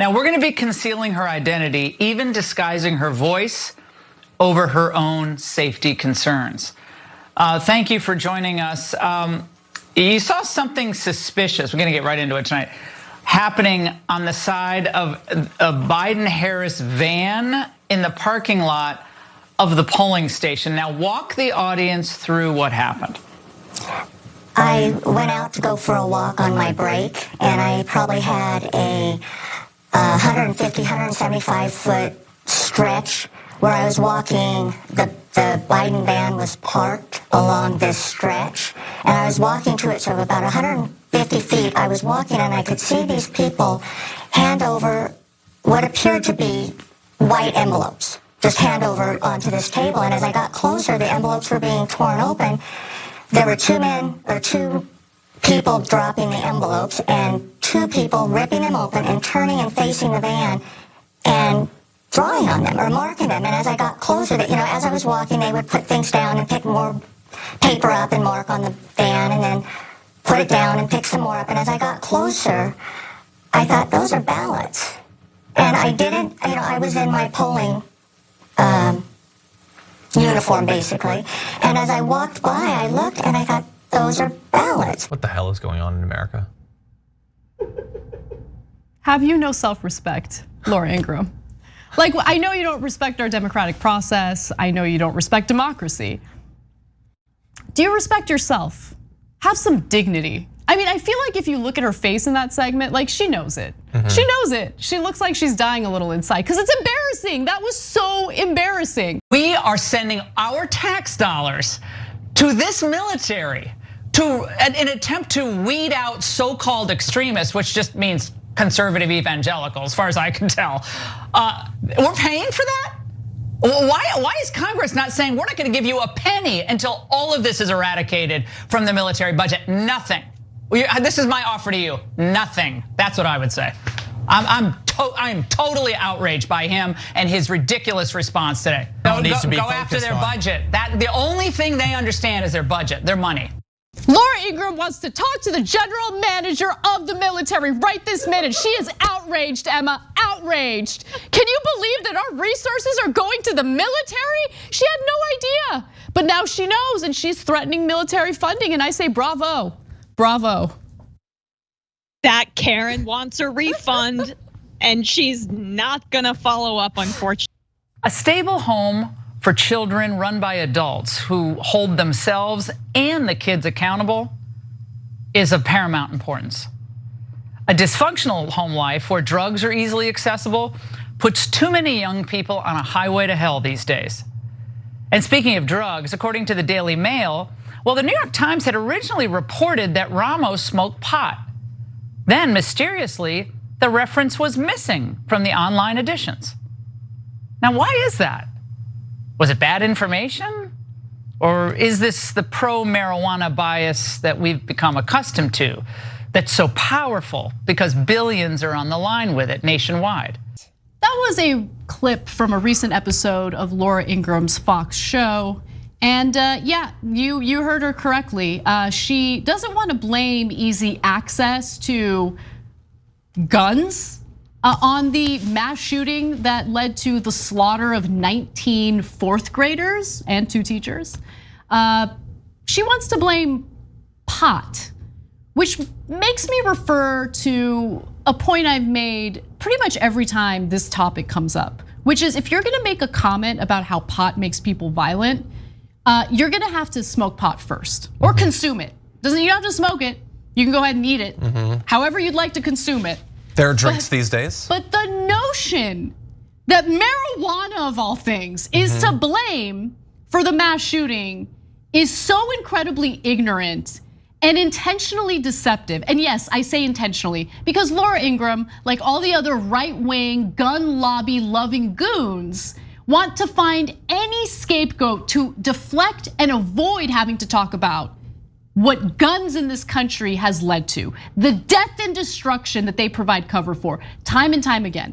Now, we're going to be concealing her identity, even disguising her voice over her own safety concerns. Thank you for joining us. You saw something suspicious, we're going to get right into it tonight, happening on the side of a Biden-Harris van in the parking lot of the polling station. Now, walk the audience through what happened. I went out to go for a walk on my break, and I probably had a 150, 175-foot stretch where I was walking. The Biden van was parked along this stretch, and I was walking to it, so about 150 feet. I was walking, and I could see these people hand over what appeared to be white envelopes, just hand over onto this table. And as I got closer, the envelopes were being torn open. There were two people dropping the envelopes and two people ripping them open and turning and facing the van and drawing on them or marking them. And as I got closer, as I was walking, they would put things down and pick more paper up and mark on the van and then put it down and pick some more up. And as I got closer, I thought, those are ballots. And I didn't, I was in my polling uniform, basically. And as I walked by, I looked and I thought, those are ballots. What the hell is going on in America? Have you no self-respect, Laura Ingraham? Like, I know you don't respect our democratic process. I know you don't respect democracy. Do you respect yourself? Have some dignity. I mean, I feel like if you look at her face in that segment, like she knows it. She knows it. She looks like she's dying a little inside because it's embarrassing. That was so embarrassing. We are sending our tax dollars to this military to an attempt to weed out so-called extremists, which just means conservative evangelical, as far as I can tell. We're paying for that? Why is Congress not saying we're not going to give you a penny until all of this is eradicated from the military budget? Nothing. This is my offer to you. Nothing. That's what I would say. I'm totally outraged by him and his ridiculous response today. Go after their budget. The only thing they understand is their budget, their money. Laura Ingraham wants to talk to the general manager of the military right this minute. She is outraged, Emma, outraged. Can you believe that our resources are going to the military? She had no idea, but now she knows and she's threatening military funding, and I say bravo, bravo. That Karen wants a refund and she's not gonna follow up, unfortunately. A stable home for children run by adults who hold themselves and the kids accountable is of paramount importance. A dysfunctional home life where drugs are easily accessible puts too many young people on a highway to hell these days. And speaking of drugs, according to the Daily Mail, well, the New York Times had originally reported that Ramos smoked pot. Then mysteriously, the reference was missing from the online editions. Now, why is that? Was it bad information? Or is this the pro-marijuana bias that we've become accustomed to that's so powerful because billions are on the line with it nationwide? That was a clip from a recent episode of Laura Ingraham's Fox show. And yeah, you heard her correctly. She doesn't want to blame easy access to guns on the mass shooting that led to the slaughter of 19 fourth graders and 2 teachers. She wants to blame pot, which makes me refer to a point I've made pretty much every time this topic comes up, which is if you're gonna make a comment about how pot makes people violent, you're gonna have to smoke pot first or consume it. You don't have to smoke it, you can go ahead and eat it, however you'd like to consume it. There are drinks these days. But the notion that marijuana of all things is to blame for the mass shooting is so incredibly ignorant and intentionally deceptive. And yes, I say intentionally because Laura Ingraham, like all the other right-wing gun lobby loving goons, want to find any scapegoat to deflect and avoid having to talk about what guns in this country has led to, the death and destruction that they provide cover for time and time again.